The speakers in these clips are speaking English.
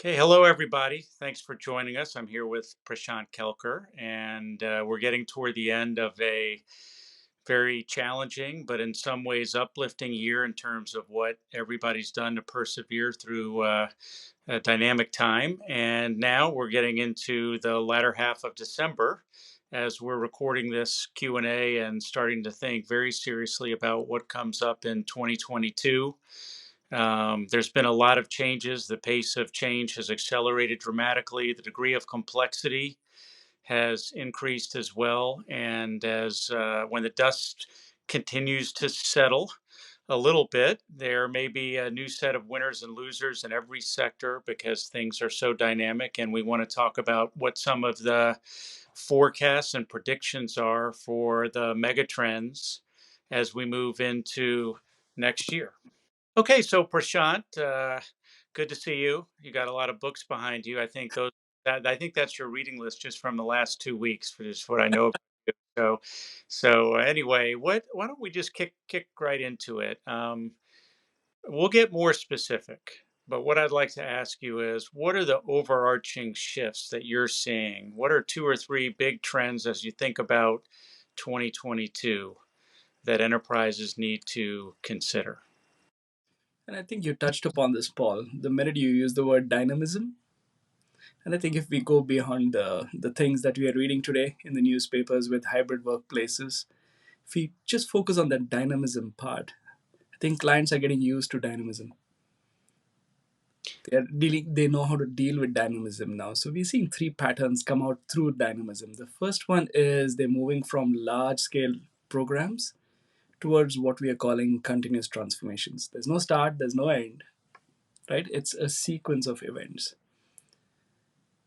Okay, hello everybody. Thanks for joining us. I'm here with Prashant Kelker, and we're getting toward the end of a very challenging, but in some ways uplifting year in terms of what everybody's done to persevere through a dynamic time. And now we're getting into the latter half of December as we're recording this Q&A and starting to think very seriously about what comes up in 2022. There's been a lot of changes. The pace of change has accelerated dramatically. The degree of complexity has increased as well. And as when the dust continues to settle a little bit, there may be a new set of winners and losers in every sector because things are so dynamic. And we want to talk about what some of the forecasts and predictions are for the mega trends as we move into next year. Okay, so Prashant, good to see you. You got a lot of books behind you. I think that's your reading list just from the last 2 weeks for just what I know about you. So anyway, why don't we just kick right into it? We'll get more specific, but what I'd like to ask you is, what are the overarching shifts that you're seeing? What are two or three big trends as you think about 2022 that enterprises need to consider? And I think you touched upon this, Paul, the minute you use the word dynamism. And I think if we go beyond the things that we are reading today in the newspapers with hybrid workplaces, if we just focus on that dynamism part, I think clients are getting used to dynamism. They know how to deal with dynamism now. So we're seeing three patterns come out through dynamism. The first one is they're moving from large scale programs towards what we are calling continuous transformations. There's no start, there's no end, right? It's a sequence of events,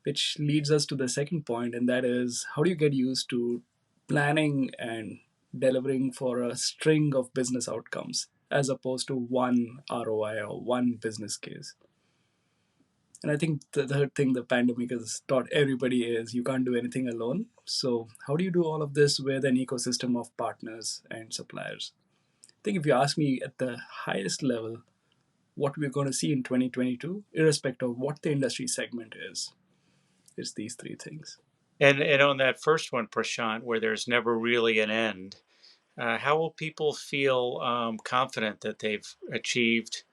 which leads us to the second point, and that is how do you get used to planning and delivering for a string of business outcomes as opposed to one ROI or one business case. And I think the third thing the pandemic has taught everybody is you can't do anything alone. So, how do you do all of this with an ecosystem of partners and suppliers? I think if you ask me at the highest level, what we're going to see in 2022, irrespective of what the industry segment is these three things. And on that first one, Prashant, where there's never really an end, how will people feel confident that they've achieved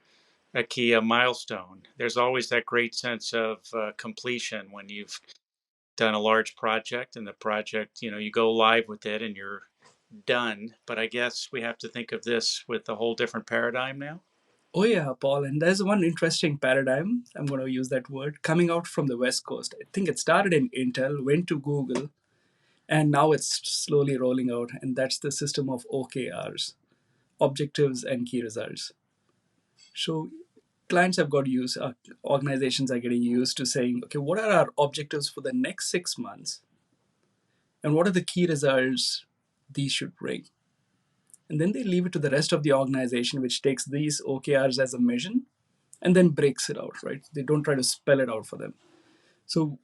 a milestone? There's always that great sense of completion when you've done a large project and the project, you go live with it and you're done. But I guess we have to think of this with a whole different paradigm now. Oh, yeah, Paul. And there's one interesting paradigm, I'm going to use that word, coming out from the West Coast. I think it started in Intel, went to Google, and now it's slowly rolling out. And that's the system of OKRs, objectives and key results. So clients have got used, organizations are getting used to saying, okay, what are our objectives for the next 6 months? And what are the key results these should bring? And then they leave it to the rest of the organization, which takes these OKRs as a mission and then breaks it out, right? They don't try to spell it out for them. So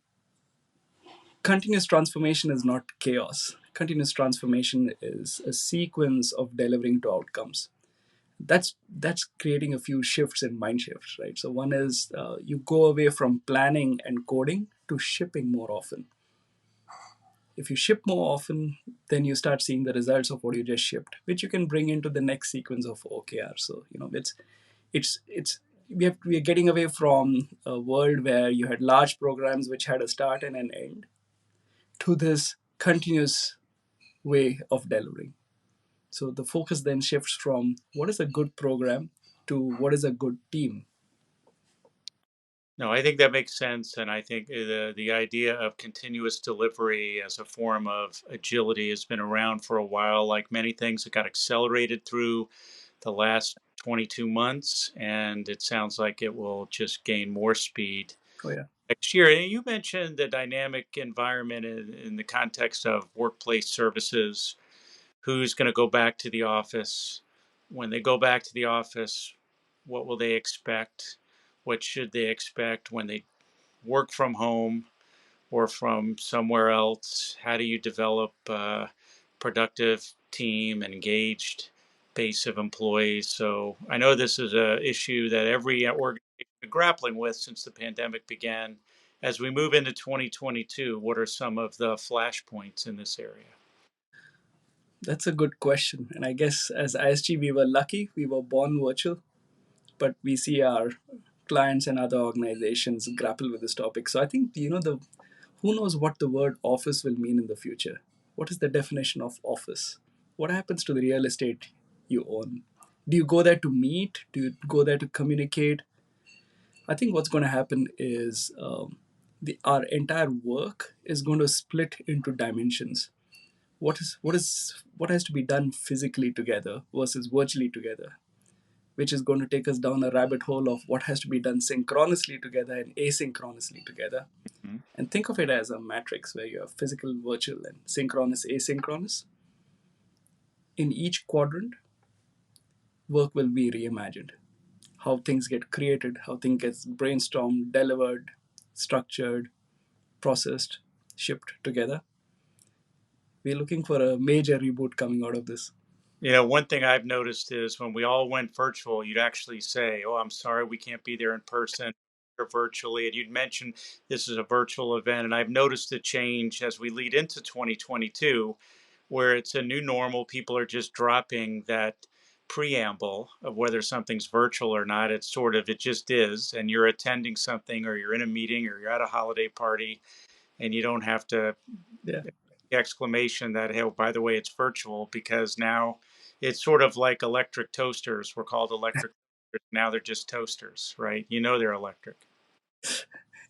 continuous transformation is not chaos. Continuous transformation is a sequence of delivering to outcomes. That's creating a few shifts in mind shifts, right? So one is you go away from planning and coding to shipping more often. If you ship more often, then you start seeing the results of what you just shipped, which you can bring into the next sequence of OKR. So it's we are getting away from a world where you had large programs which had a start and an end to this continuous way of delivering. So the focus then shifts from what is a good program to what is a good team. No, I think that makes sense, and I think the idea of continuous delivery as a form of agility has been around for a while. Like many things, it got accelerated through the last 22 months, and it sounds like it will just gain more speed Oh yeah. next year. And you mentioned the dynamic environment in the context of workplace services. Who's going to go back to the office? When they go back to the office, what will they expect? What should they expect when they work from home or from somewhere else? How do you develop a productive team, and engaged base of employees? So I know this is an issue that every organization been grappling with since the pandemic began. As we move into 2022, what are some of the flashpoints in this area? That's a good question. And I guess as ISG, we were lucky. We were born virtual, but we see our clients and other organizations grapple with this topic. So I think, the who knows what the word office will mean in the future? What is the definition of office? What happens to the real estate you own? Do you go there to meet? Do you go there to communicate? I think what's going to happen is our entire work is going to split into dimensions. What has to be done physically together versus virtually together, which is going to take us down a rabbit hole of what has to be done synchronously together and asynchronously together. Mhm. And think of it as a matrix where you have physical, virtual, and synchronous, asynchronous. In each quadrant, work will be reimagined. How things get created, how things get brainstormed, delivered, structured, processed, shipped together. We're looking for a major reboot coming out of this. One thing I've noticed is when we all went virtual, you'd actually say, "Oh, I'm sorry, we can't be there in person or virtually." And you'd mention this is a virtual event. And I've noticed a change as we lead into 2022, where it's a new normal. People are just dropping that preamble of whether something's virtual or not. It's sort of, it just is. And you're attending something, or you're in a meeting, or you're at a holiday party, and you don't have to Yeah, exclamation that, hey, oh, by the way, it's virtual, because now it's sort of like electric toasters were called electric toasters. Now they're just toasters, right? They're electric.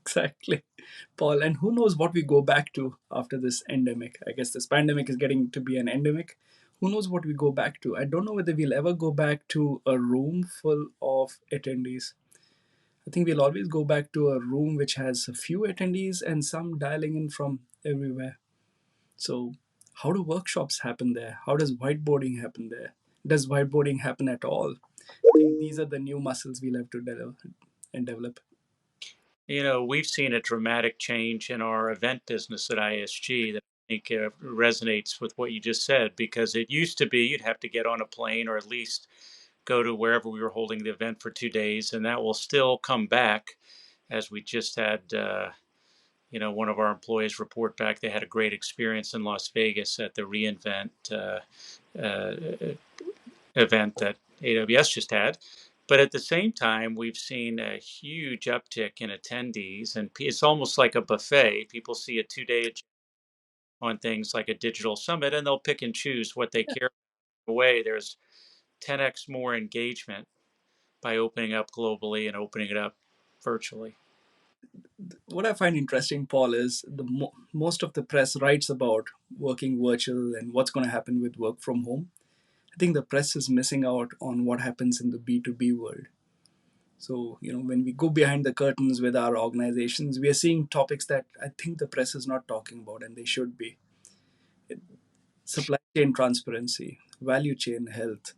exactly, Paul. And who knows what we go back to after this endemic? I guess this pandemic is getting to be an endemic. Who knows what we go back to? I don't know whether we'll ever go back to a room full of attendees. I think we'll always go back to a room which has a few attendees and some dialing in from everywhere. So, how do workshops happen there? How does whiteboarding happen there? Does whiteboarding happen at all? I think these are the new muscles we'll have to develop. We've seen a dramatic change in our event business at ISG that I think resonates with what you just said, because it used to be you'd have to get on a plane or at least go to wherever we were holding the event for 2 days, and that will still come back. As we just had one of our employees report back, they had a great experience in Las Vegas at the reInvent uh, event that AWS just had. But at the same time, we've seen a huge uptick in attendees, and it's almost like a buffet. People see a 2 day on things like a digital summit, and they'll pick and choose what they care away. There's 10x more engagement by opening up globally and opening it up virtually. What I find interesting, Paul, is most of the press writes about working virtual and what's going to happen with work from home. I think the press is missing out on what happens in the B2B world. So, when we go behind the curtains with our organizations, we are seeing topics that I think the press is not talking about, and they should be. Supply chain transparency, value chain health.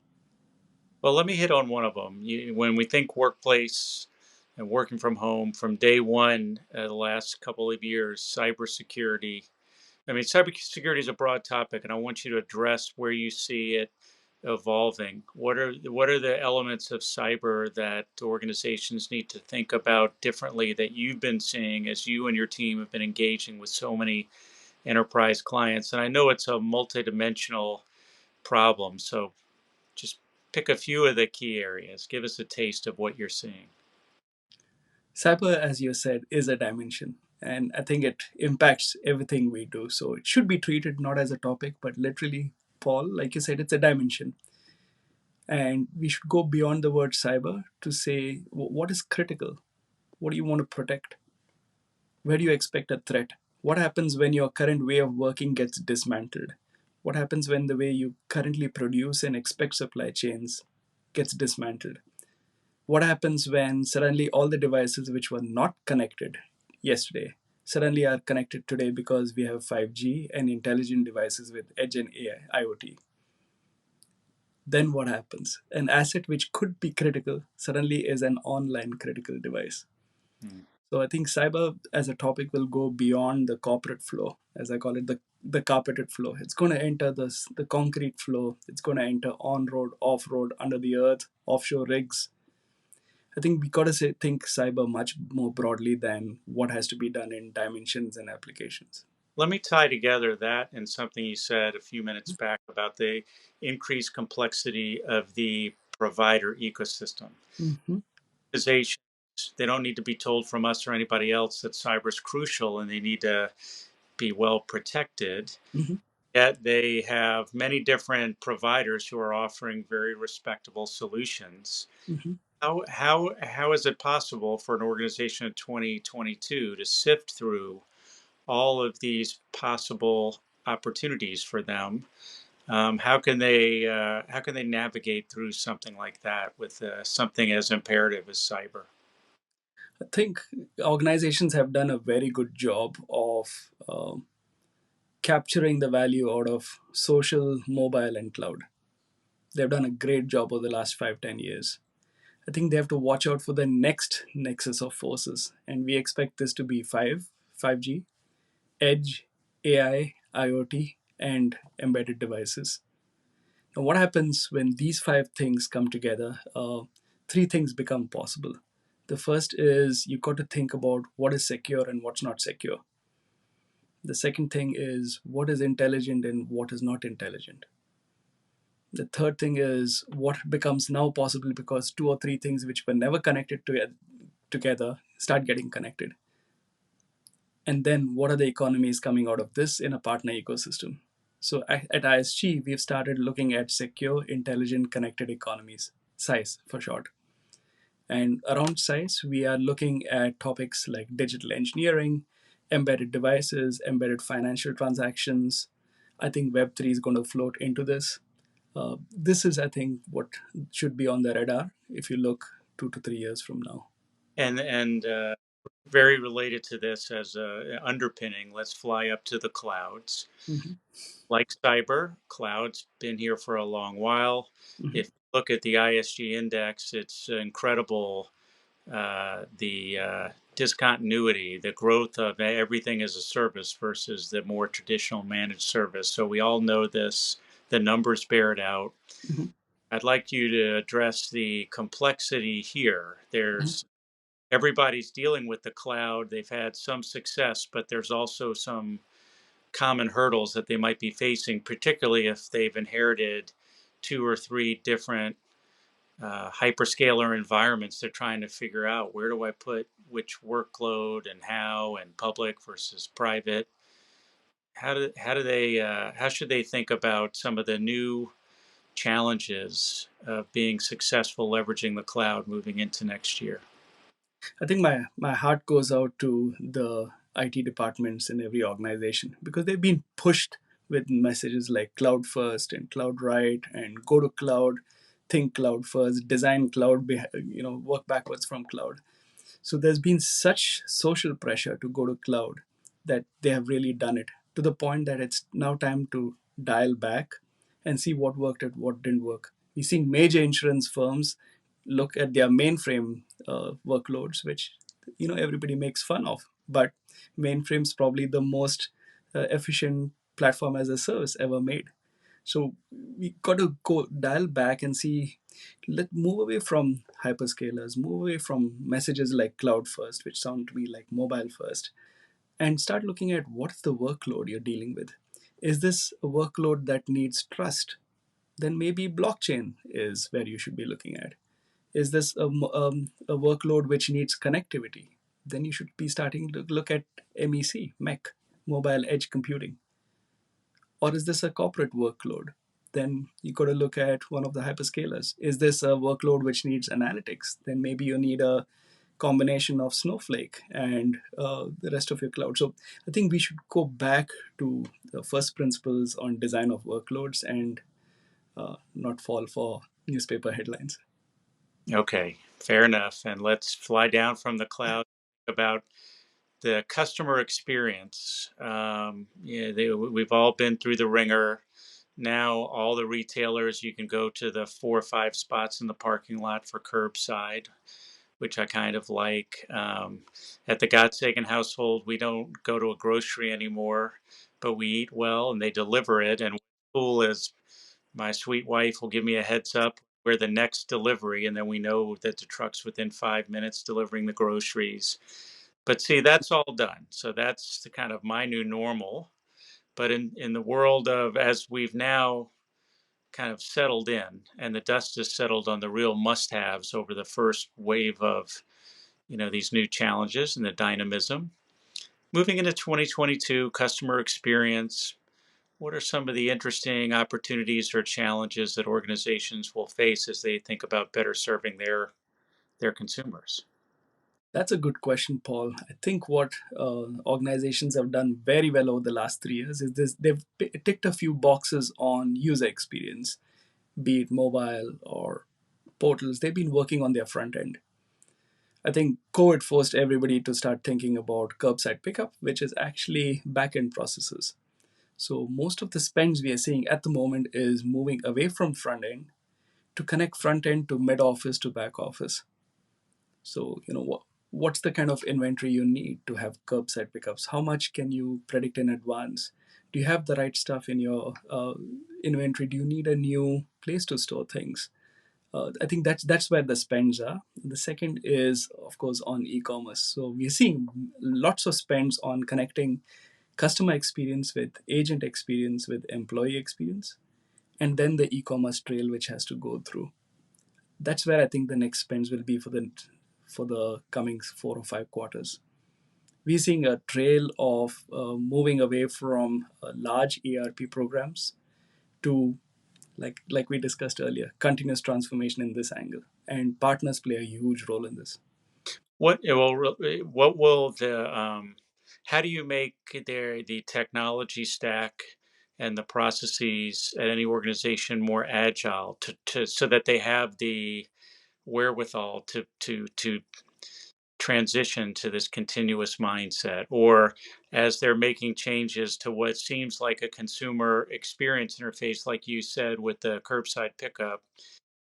Well, let me hit on one of them. When we think workplace and working from home, from day one, the last couple of years, cybersecurity. I mean, cybersecurity is a broad topic, and I want you to address where you see it evolving. What are the elements of cyber that organizations need to think about differently that you've been seeing as you and your team have been engaging with so many enterprise clients? And I know it's a multidimensional problem, so just pick a few of the key areas. Give us a taste of what you're seeing. Cyber, as you said, is a dimension. And I think it impacts everything we do. So it should be treated not as a topic, but literally, Paul, like you said, it's a dimension. And we should go beyond the word cyber to say what is critical? What do you want to protect? Where do you expect a threat? What happens when your current way of working gets dismantled? What happens when the way you currently produce and expect supply chains gets dismantled? What happens when suddenly all the devices which were not connected yesterday suddenly are connected today because we have 5G and intelligent devices with edge and AI, IoT? Then what happens? An asset which could be critical suddenly is an online critical device. Hmm. So I think cyber as a topic will go beyond the corporate flow, as I call it, the carpeted flow. It's going to enter the concrete flow. It's going to enter on road, off road, under the earth, offshore rigs. I think we got to think cyber much more broadly than what has to be done in dimensions and applications. Let me tie together that and something you said a few minutes back about the increased complexity of the provider ecosystem. Hmm. Organizations, they don't need to be told from us or anybody else that cyber is crucial and they need to be well protected. Hmm. Yet they have many different providers who are offering very respectable solutions. Hmm. How is it possible for an organization in 2022 to sift through all of these possible opportunities for them? How can they navigate through something like that with something as imperative as cyber? I think organizations have done a very good job of capturing the value out of social, mobile, and cloud. They've done a great job over the last 5, 10 years. I think they have to watch out for the next nexus of forces, and we expect this to be 5G, edge, AI, IoT, and embedded devices. Now, what happens when these five things come together? Three things become possible. The first is you got to think about what is secure and what's not secure. The second thing is what is intelligent and what is not intelligent. The third thing is what becomes now possible because two or three things which were never connected together start getting connected. And then what are the economies coming out of this in a partner ecosystem? So at ISG, we've started looking at secure, intelligent, connected economies, SICE for short. And around SICE, we are looking at topics like digital engineering, embedded devices, embedded financial transactions. I think Web3 is going to float into this. This is, I think, what should be on the radar if you look 2 to 3 years from now. And very related to this as a underpinning, let's fly up to the clouds. Hmm. Like cyber, cloud's been here for a long while. Hmm. If you look at the ISG index, it's incredible, the discontinuity, the growth of everything as a service versus the more traditional managed service. So we all know this, the numbers bear it out. Hmm. I'd like you to address the complexity here. There's everybody's dealing with the cloud. They've had some success, but there's also some common hurdles that they might be facing, particularly if they've inherited two or three different hyperscaler environments. They're trying to figure out where do I put which workload and how, and public versus private. How should they think about some of the new challenges of being successful leveraging the cloud moving into next year? I think my heart goes out to the IT departments in every organization because they've been pushed with messages like cloud first and cloud right and go to cloud, think cloud first, design cloud, work backwards from cloud. So there's been such social pressure to go to cloud that they have really done it to the point that it's now time to dial back and see what worked and what didn't work. We're seeing major insurance firms look at their mainframe workloads, which everybody makes fun of, but mainframe's probably the most efficient platform as a service ever made. So we got to go dial back and see, let move away from hyperscalers, move away from messages like cloud first, which sound to me like mobile first, and start looking at what's the workload you're dealing with. Is this a workload that needs trust? Then maybe blockchain is where you should be looking at. Is this a workload which needs connectivity? Then you should be starting to look at MEC, mobile edge computing. Or is this a corporate workload? Then you got to look at one of the hyperscalers. Is this a workload which needs analytics? Then maybe you need a combination of Snowflake and the rest of your cloud. So I think we should go back to the first principles on design of workloads and not fall for newspaper headlines. Okay, fair enough. And let's fly down from the cloud about the customer experience. Yeah, we've all been through the ringer. Now, all the retailers, you can go to the 4 or 5 spots in the parking lot for curbside, which I kind of like. At the Gottsegen household, we don't go to a grocery anymore, but we eat well and they deliver it. And what's cool is my sweet wife will give me a heads up where the next delivery, and then we know that the truck's within 5 minutes delivering the groceries. But see, that's all done. So that's the kind of my new normal. But in the world of, as we've now kind of settled in and the dust has settled on the real must-haves over the first wave of, these new challenges and the dynamism. Moving into 2022, customer experience, what are some of the interesting opportunities or challenges that organizations will face as they think about better serving their consumers? That's a good question, Paul. I think what organizations have done very well over the last 3 years is this: they've ticked a few boxes on user experience, be it mobile or portals. They've been working on their front end. I think COVID forced everybody to start thinking about curbside pickup, which is actually back end processes. So most of the spends we are seeing at the moment is moving away from front end to connect front end to mid office to back office. So, what's the kind of inventory you need to have curbside pickups? How much can you predict in advance? Do you have the right stuff in your inventory? Do you need a new place to store things? I think that's where the spends are. The second is, of course, on e-commerce. So we're seeing lots of spends on connecting customer experience with agent experience with employee experience, and then the e-commerce trail which has to go through. That's where I think the next spends will be for the coming 4 or 5 quarters. We're seeing a trail of moving away from large ERP programs to, like we discussed earlier, continuous transformation in this angle, and partners play a huge role in this. What will the how do you make the technology stack and the processes at any organization more agile to so that they have the wherewithal to transition to this continuous mindset, or as they're making changes to what seems like a consumer experience interface, like you said with the curbside pickup,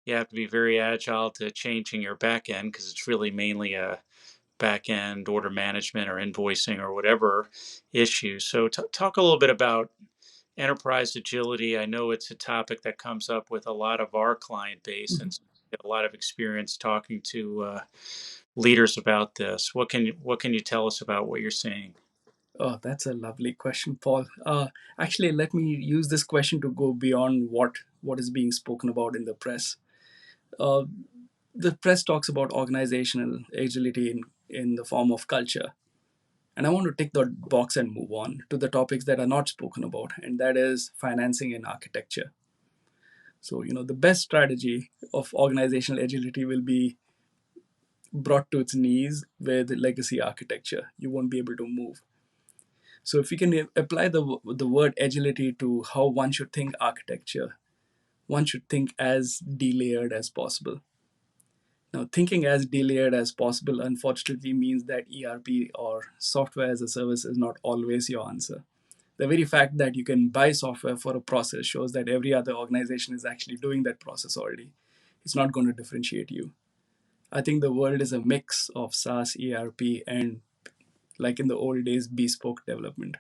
you have to be very agile to changing your back end because it's really mainly a back end order management or invoicing or whatever issue. So talk a little bit about enterprise agility. I know it's a topic that comes up with a lot of our client base, and Mhm. so we get a lot of experience talking to leaders about this. What can you tell us about what you're seeing? Oh, that's a lovely question, Paul. Actually, let me use this question to go beyond what is being spoken about in the press. Uh, the press talks about organizational agility in the form of culture. And I want to tick that box and move on to the topics that are not spoken about, and that is financing and architecture. So, the best strategy of organizational agility will be brought to its knees with legacy architecture. You won't be able to move. So, if you can apply the word agility to how one should think architecture, one should think as delayered as possible. Now, thinking as delayered as possible unfortunately means that ERP or software as a service is not always your answer. The very fact that you can buy software for a process shows that every other organization is actually doing that process already. It's not going to differentiate you. I think the world is a mix of SaaS, ERP, and, like in the old days, bespoke development.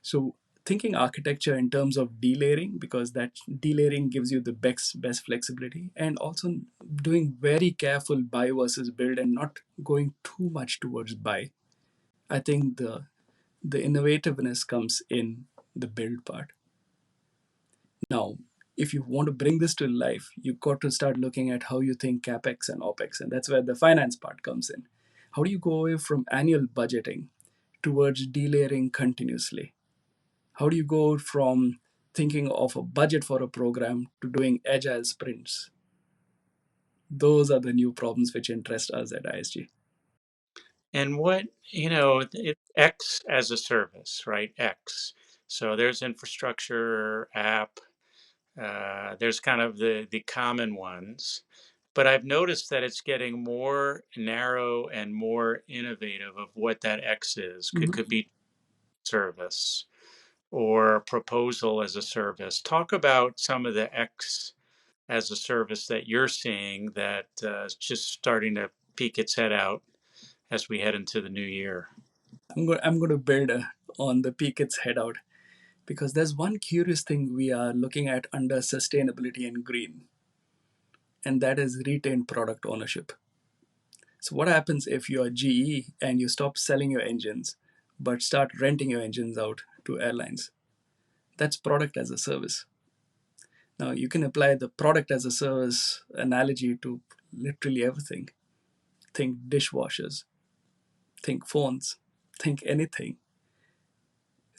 So thinking architecture in terms of delayering, because that delayering gives you the best flexibility, and also doing very careful buy versus build and not going too much towards buy. I think the innovativeness comes in the build part. Now, if you want to bring this to life, you've got to start looking at how you think capex and opex, and that's where the finance part comes in. How do you go away from annual budgeting towards delayering continuously? How do you go from thinking of a budget for a program to doing agile sprints? Those are the new problems which interest us at ISG. And X as a service, right? X. So there's infrastructure, app. There's kind of the common ones, but I've noticed that it's getting more narrow and more innovative of what that X is. Could Mhm. be service or proposal as a service. Talk about some of the X as a service that you're seeing that is just starting to peek its head out as we head into the new year. I'm going to build on the peak its head out, because there's one curious thing we are looking at under sustainability and green. and that is retained product ownership. So, what happens if you are GE and you stop selling your engines but start renting your engines out to airlines? That's product as a service. Now, you can apply the product as a service analogy to literally everything. Think dishwashers, think phones, think anything.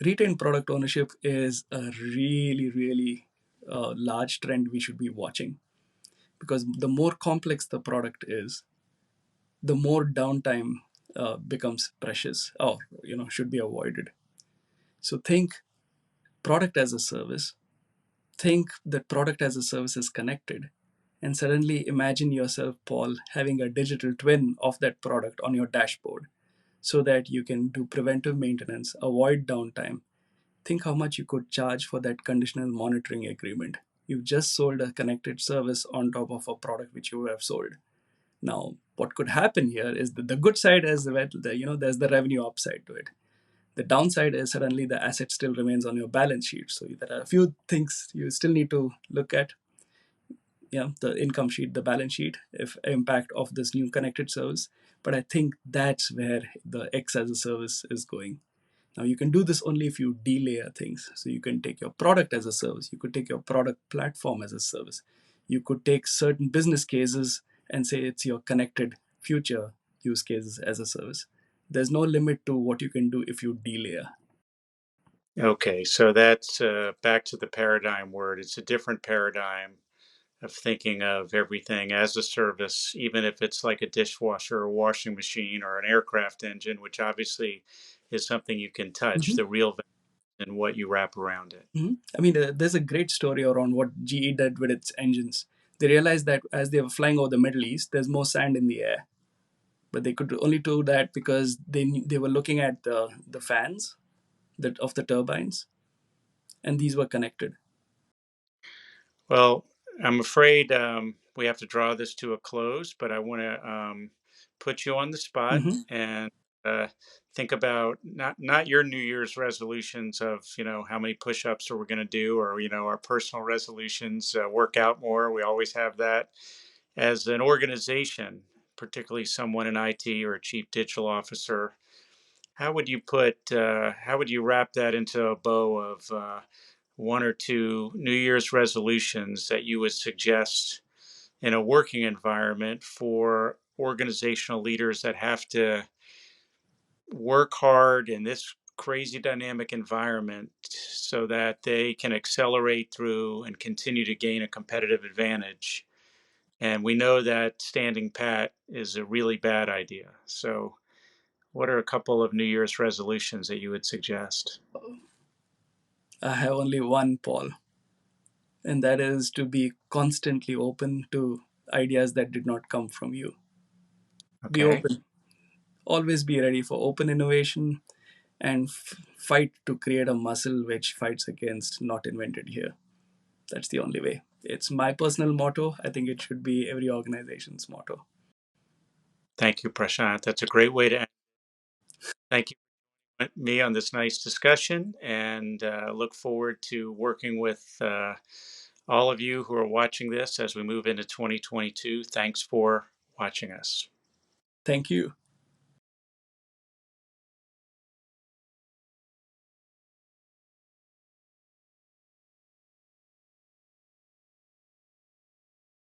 Retained product ownership is a really large trend we should be watching, because the more complex the product is, the more downtime becomes precious, or should be avoided. So think product as a service. Think that product as a service is connected, and suddenly imagine yourself, Paul, having a digital twin of that product on your dashboard, so that you can do preventive maintenance, avoid downtime. Think how much you could charge for that conditional monitoring agreement. You've just sold a connected service on top of a product which you have sold. Now, what could happen here is that the good side is that there's the revenue upside to it. The downside is suddenly the asset still remains on your balance sheet. So there are a few things you still need to look at. Yeah, the income sheet, the balance sheet, if impact of this new connected service. But I think that's where the X as a service is going. Now you can do this only if you delayer things. So you can take your product as a service. You could take your product platform as a service. You could take certain business cases and say it's your connected future use cases as a service. There's no limit to what you can do if you delayer. Okay, so that's back to the paradigm word. It's a different paradigm of thinking of everything as a service, even if it's like a dishwasher or washing machine or an aircraft engine, which obviously is something you can touch, Mhm, the real value and what you wrap around it. mhm. I mean, there's a great story around what GE did with its engines. They realized that as they were flying over the Middle East, there's more sand in the air, but they could only do that because they were looking at the fans that of the turbines, and these were connected. Well, I'm afraid we have to draw this to a close, but I want to put you on the spot Hmm. and uh, think about not your New Year's resolutions of how many push-ups are we going to do, or our personal resolutions, work out more. We always have that as an organization, particularly someone in IT or a chief digital officer. How would you wrap that into a bow of one or two New Year's resolutions that you would suggest in a working environment for organizational leaders that have to work hard in this crazy dynamic environment so that they can accelerate through and continue to gain a competitive advantage? And we know that standing pat is a really bad idea. So, what are a couple of New Year's resolutions that you would suggest? I have only one, Paul, and that is to be constantly open to ideas that did not come from you. Be Okay. open. Always be ready for open innovation, and fight to create a muscle which fights against not invented here. That's the only way. It's my personal motto. I think it should be every organization's motto. Thank you, Prashant. That's a great way to end. Thank you for me on this nice discussion, and look forward to working with all of you who are watching this as we move into 2022. Thanks for watching us. Thank you.